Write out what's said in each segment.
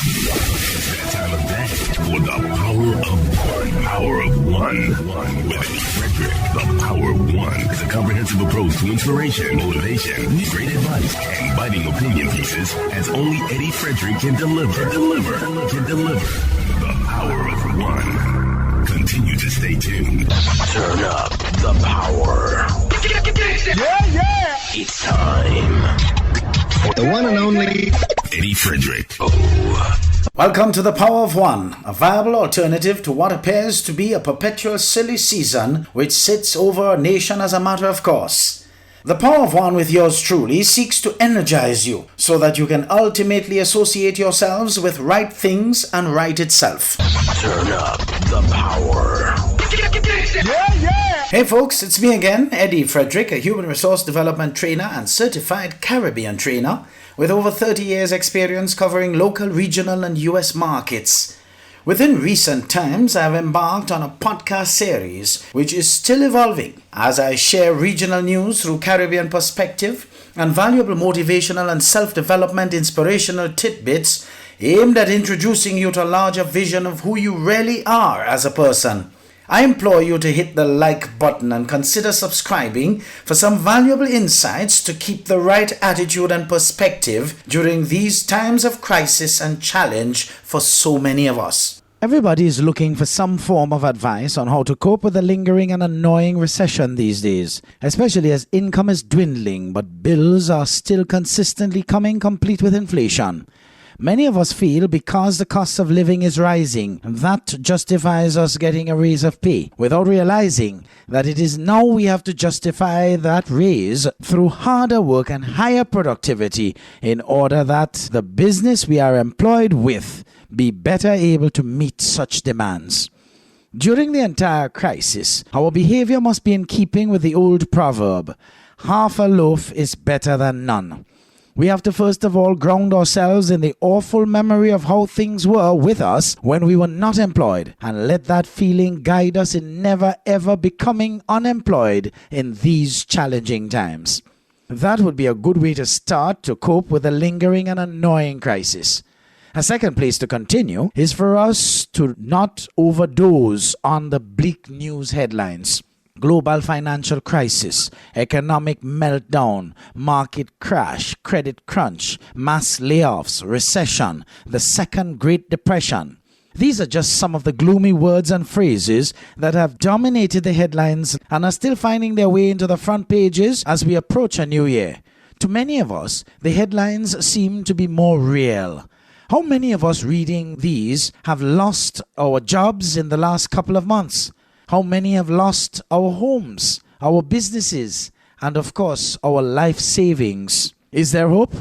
It's that time of day for the Power of One. Power of One. With Eddie Frederick. The Power of One is a comprehensive approach to inspiration, motivation, great advice, and biting opinion pieces as only Eddie Frederick can deliver. The Power of One. Continue to stay tuned. Turn up the power. Yeah! It's time for the one and only Eddie Frederick. Welcome to the Power of One, a viable alternative to what appears to be a perpetual silly season which sits over a nation as a matter of course. The Power of One with yours truly seeks to energize you so that you can ultimately associate yourselves with right things and right itself. Turn up the power. Hey folks, it's me again, Eddie Frederick, a human resource development trainer and certified Caribbean trainer with over 30 years experience covering local, regional and US markets. Within recent times, I have embarked on a podcast series which is still evolving as I share regional news through Caribbean perspective and valuable motivational and self-development inspirational tidbits aimed at introducing you to a larger vision of who you really are as a person. I implore you to hit the like button and consider subscribing for some valuable insights to keep the right attitude and perspective during these times of crisis and challenge for so many of us. Everybody is looking for some form of advice on how to cope with the lingering and annoying recession these days, especially as income is dwindling but bills are still consistently coming complete with inflation. Many of us feel because the cost of living is rising, that justifies us getting a raise of pay, without realizing that it is now we have to justify that raise through harder work and higher productivity in order that the business we are employed with be better able to meet such demands. During the entire crisis, our behavior must be in keeping with the old proverb, half a loaf is better than none. We have to first of all ground ourselves in the awful memory of how things were with us when we were not employed and let that feeling guide us in never ever becoming unemployed in these challenging times. That would be a good way to start to cope with the lingering and annoying crisis. A second place to continue is for us to not overdose on the bleak news headlines. Global financial crisis, economic meltdown, market crash, credit crunch, mass layoffs, recession, the second Great Depression. These are just some of the gloomy words and phrases that have dominated the headlines and are still finding their way into the front pages as we approach a new year. To many of us, the headlines seem to be more real. How many of us reading these have lost our jobs in the last couple of months? How many have lost our homes, our businesses, and of course, our life savings? Is there hope?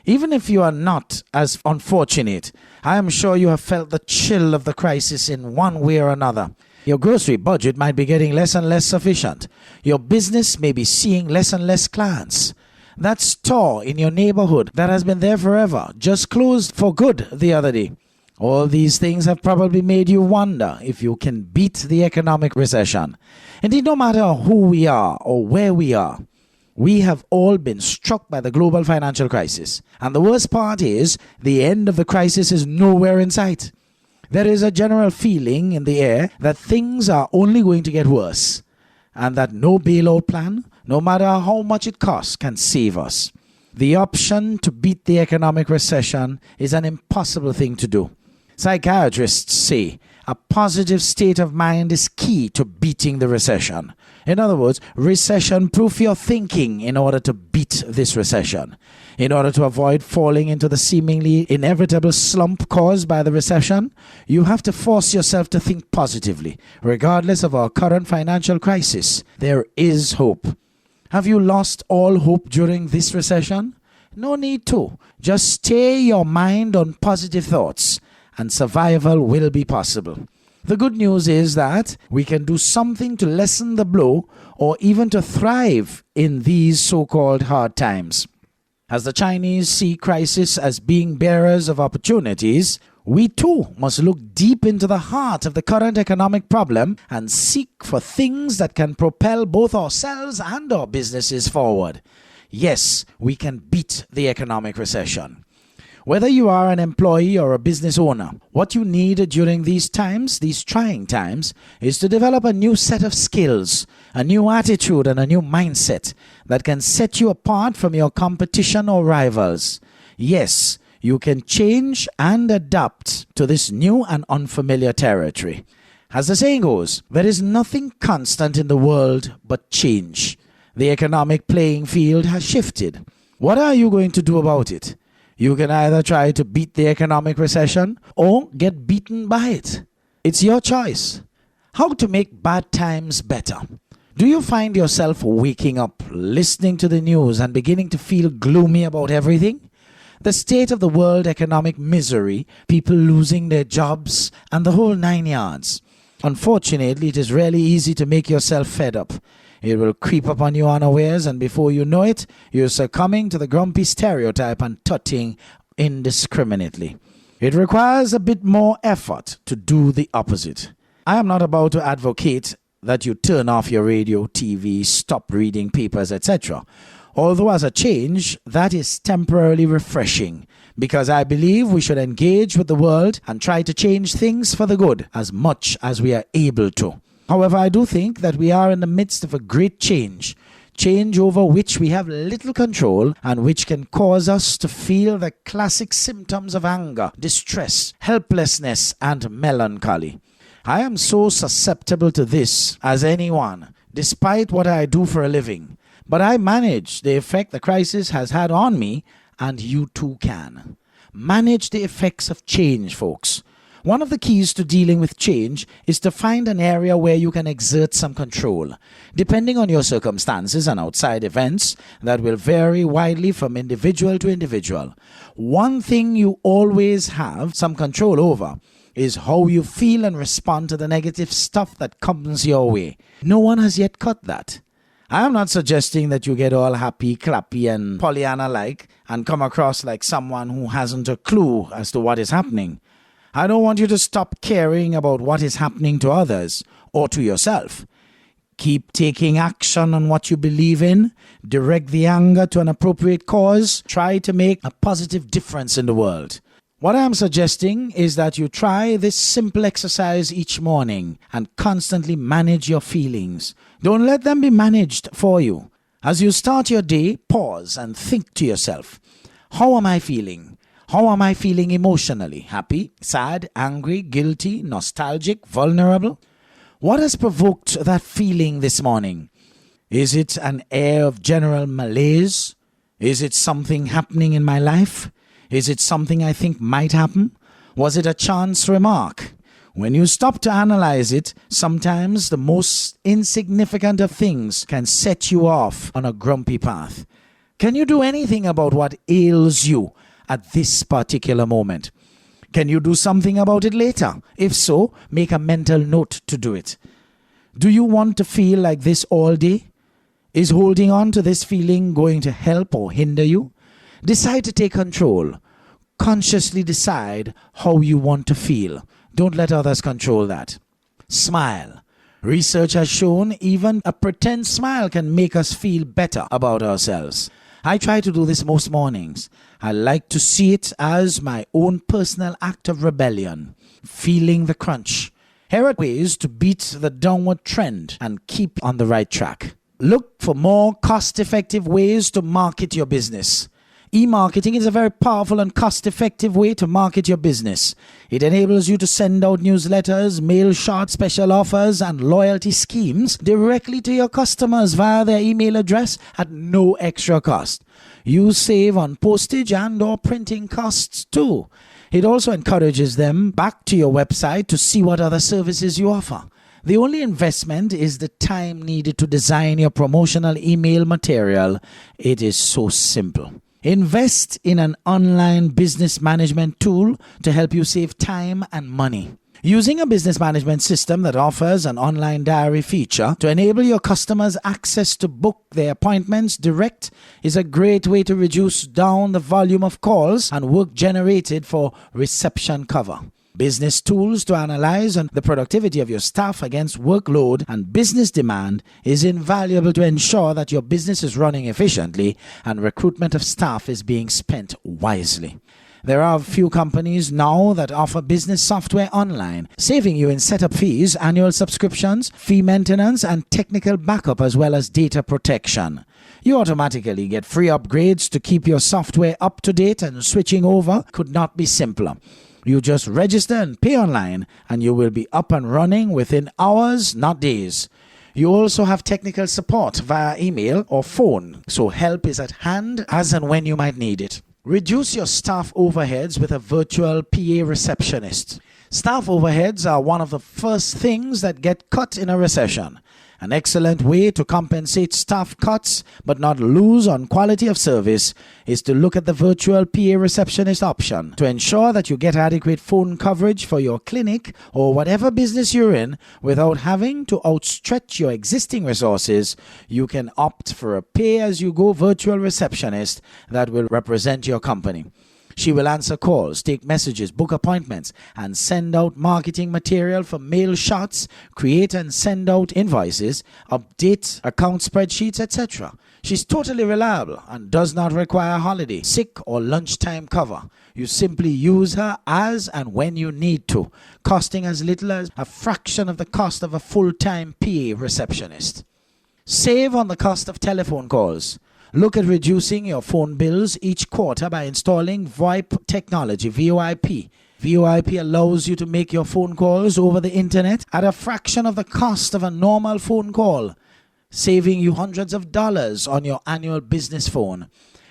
Even if you are not as unfortunate, I am sure you have felt the chill of the crisis in one way or another. Your grocery budget might be getting less and less sufficient. Your business may be seeing less and less clients. That store in your neighborhood that has been there forever just closed for good the other day. All these things have probably made you wonder if you can beat the economic recession. Indeed, no matter who we are or where we are, we have all been struck by the global financial crisis. And the worst part is, the end of the crisis is nowhere in sight. There is a general feeling in the air that things are only going to get worse, and that no bailout plan, no matter how much it costs, can save us. The option to beat the economic recession is an impossible thing to do. Psychiatrists say a positive state of mind is key to beating the recession. In other words, recession-proof your thinking in order to beat this recession. In order to avoid falling into the seemingly inevitable slump caused by the recession, you have to force yourself to think positively. Regardless of our current financial crisis, there is hope. Have you lost all hope during this recession? No need to. Just stay your mind on positive thoughts, and survival will be possible. The good news is that we can do something to lessen the blow or even to thrive in these so-called hard times. As the Chinese see crisis as being bearers of opportunities, we too must look deep into the heart of the current economic problem and seek for things that can propel both ourselves and our businesses forward. Yes, we can beat the economic recession. Whether you are an employee or a business owner, what you need during these times, these trying times, is to develop a new set of skills, a new attitude and a new mindset that can set you apart from your competition or rivals. Yes, you can change and adapt to this new and unfamiliar territory. As the saying goes, there is nothing constant in the world but change. The economic playing field has shifted. What are you going to do about it? You can either try to beat the economic recession or get beaten by it. It's your choice. How to make bad times better? Do you find yourself waking up, listening to the news and beginning to feel gloomy about everything? The state of the world economic misery, people losing their jobs, and the whole 9 yards. Unfortunately, it is really easy to make yourself fed up. It will creep upon you unawares, and before you know it, you're succumbing to the grumpy stereotype and tutting indiscriminately. It requires a bit more effort to do the opposite. I am not about to advocate that you turn off your radio, TV, stop reading papers, etc. Although as a change, that is temporarily refreshing, because I believe we should engage with the world and try to change things for the good as much as we are able to. However, I do think that we are in the midst of a great change over which we have little control and which can cause us to feel the classic symptoms of anger, distress, helplessness, and melancholy. I am so susceptible to this as anyone, despite what I do for a living. But I manage the effect the crisis has had on me, and you too can. Manage the effects of change, folks. One of the keys to dealing with change is to find an area where you can exert some control. Depending on your circumstances and outside events, that will vary widely from individual to individual. One thing you always have some control over is how you feel and respond to the negative stuff that comes your way. No one has yet caught that. I am not suggesting that you get all happy, clappy, and Pollyanna-like and come across like someone who hasn't a clue as to what is happening. I don't want you to stop caring about what is happening to others or to yourself. Keep taking action on what you believe in. Direct the anger to an appropriate cause. Try to make a positive difference in the world. What I am suggesting is that you try this simple exercise each morning and constantly manage your feelings. Don't let them be managed for you. As you start your day, pause and think to yourself, how am I feeling? How am I feeling emotionally? Happy, sad, angry, guilty, nostalgic, vulnerable? What has provoked that feeling this morning? Is it an air of general malaise? Is it something happening in my life? Is it something I think might happen? Was it a chance remark? When you stop to analyze it, sometimes the most insignificant of things can set you off on a grumpy path. Can you do anything about what ails you at this particular moment? Can you do something about it later? If so, make a mental note to do it. Do you want to feel like this all day? Is holding on to this feeling going to help or hinder you? Decide to take control. Consciously decide how you want to feel. Don't let others control that. Smile. Research has shown even a pretend smile can make us feel better about ourselves. I try to do this most mornings. I like to see it as my own personal act of rebellion. Feeling the crunch. Here are ways to beat the downward trend and keep on the right track. Look for more cost-effective ways to market your business. E-marketing is a very powerful and cost-effective way to market your business. It enables you to send out newsletters, mail short special offers, and loyalty schemes directly to your customers via their email address at no extra cost. You save on postage and or printing costs too. It also encourages them back to your website to see what other services you offer. The only investment is the time needed to design your promotional email material. It is so simple. Invest in an online business management tool to help you save time and money. Using a business management system that offers an online diary feature to enable your customers access to book their appointments direct is a great way to reduce down the volume of calls and work generated for reception cover. Business tools to analyze the productivity of your staff against workload and business demand is invaluable to ensure that your business is running efficiently and recruitment of staff is being spent wisely. There are a few companies now that offer business software online, saving you in setup fees, annual subscriptions, fee maintenance, and technical backup as well as data protection. You automatically get free upgrades to keep your software up to date, and switching over could not be simpler. You just register and pay online and you will be up and running within hours, not days. You also have technical support via email or phone, so help is at hand as and when you might need it. Reduce your staff overheads with a virtual PA receptionist. Staff overheads are one of the first things that get cut in a recession. An excellent way to compensate staff cuts but not lose on quality of service is to look at the virtual PA receptionist option. To ensure that you get adequate phone coverage for your clinic or whatever business you're in without having to outstretch your existing resources, you can opt for a pay-as-you-go virtual receptionist that will represent your company. She will answer calls, take messages, book appointments, and send out marketing material for mail shots, create and send out invoices, update account spreadsheets, etc. She's totally reliable and does not require holiday, sick, or lunchtime cover. You simply use her as and when you need to, costing as little as a fraction of the cost of a full-time PA receptionist. Save on the cost of telephone calls. Look at reducing your phone bills each quarter by installing VoIP technology, VoIP. VoIP allows you to make your phone calls over the internet at a fraction of the cost of a normal phone call, saving you hundreds of dollars on your annual business phone.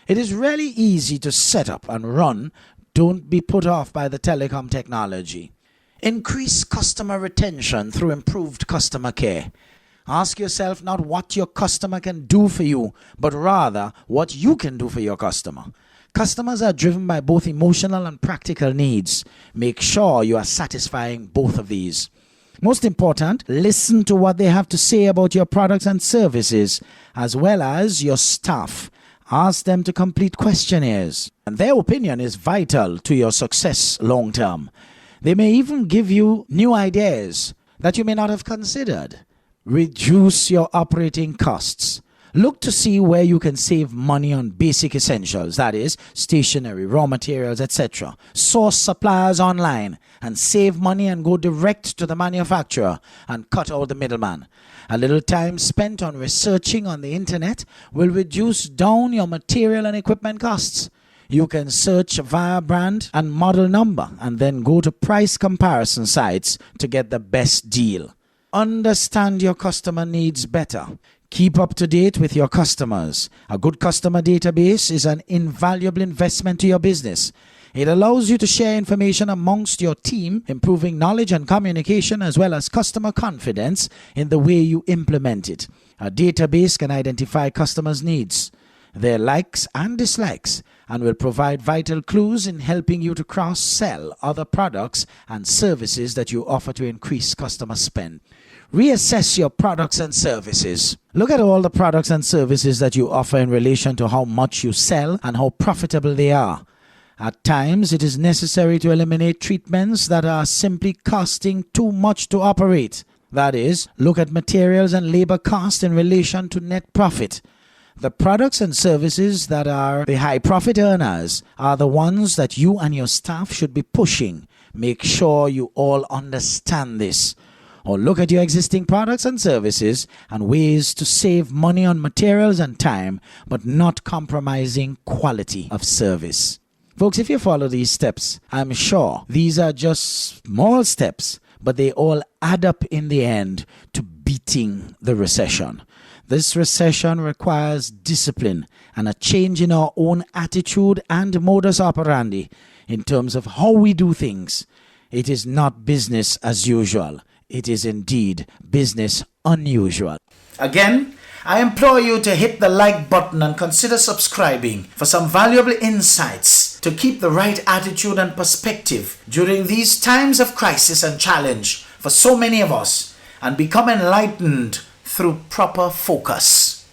It is really easy to set up and run. Don't be put off by the telecom technology. Increase customer retention through improved customer care. Ask yourself not what your customer can do for you, but rather what you can do for your customer. Customers are driven by both emotional and practical needs. Make sure you are satisfying both of these. Most important, listen to what they have to say about your products and services, as well as your staff. Ask them to complete questionnaires, and their opinion is vital to your success long term. They may even give you new ideas that you may not have considered. Reduce your operating costs. Look to see where you can save money on basic essentials, that is, stationery, raw materials, etc. Source suppliers online and save money and go direct to the manufacturer and cut out the middleman. A little time spent on researching on the internet will reduce down your material and equipment costs. You can search via brand and model number and then go to price comparison sites to get the best deal. Understand your customer needs better. Keep up to date with your customers. A good customer database is an invaluable investment to your business. It allows you to share information amongst your team, improving knowledge and communication as well as customer confidence in the way you implement it. A database can identify customers' needs, their likes and dislikes, and will provide vital clues in helping you to cross-sell other products and services that you offer to increase customer spend. Reassess your products and services. Look at all the products and services that you offer in relation to how much you sell and how profitable they are. At times, it is necessary to eliminate treatments that are simply costing too much to operate. That is, look at materials and labor cost in relation to net profit. The products and services that are the high profit earners are the ones that you and your staff should be pushing. Make sure you all understand this. Or look at your existing products and services and ways to save money on materials and time, but not compromising quality of service. Folks, if you follow these steps, I'm sure these are just small steps, but they all add up in the end to beating the recession. This recession requires discipline and a change in our own attitude and modus operandi in terms of how we do things. It is not business as usual. It is indeed business unusual. Again, I implore you to hit the like button and consider subscribing for some valuable insights to keep the right attitude and perspective during these times of crisis and challenge for so many of us, and become enlightened through proper focus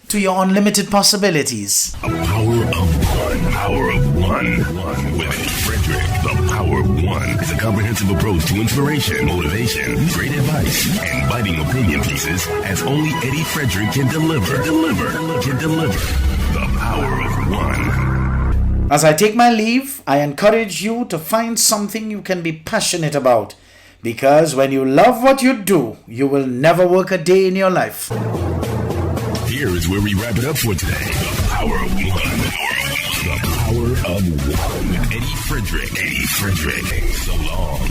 to your unlimited possibilities. A power of one. Power of one. With Frederick, the Power of One is a comprehensive approach to inspiration, motivation, great advice, and biting opinion pieces as only Eddie Frederick can deliver. The Power of One. As I take my leave, I encourage you to find something you can be passionate about, because when you love what you do, you will never work a day in your life. Here is where we wrap it up for today. The Power of One. The Power of One. Eddie Frederick. So long.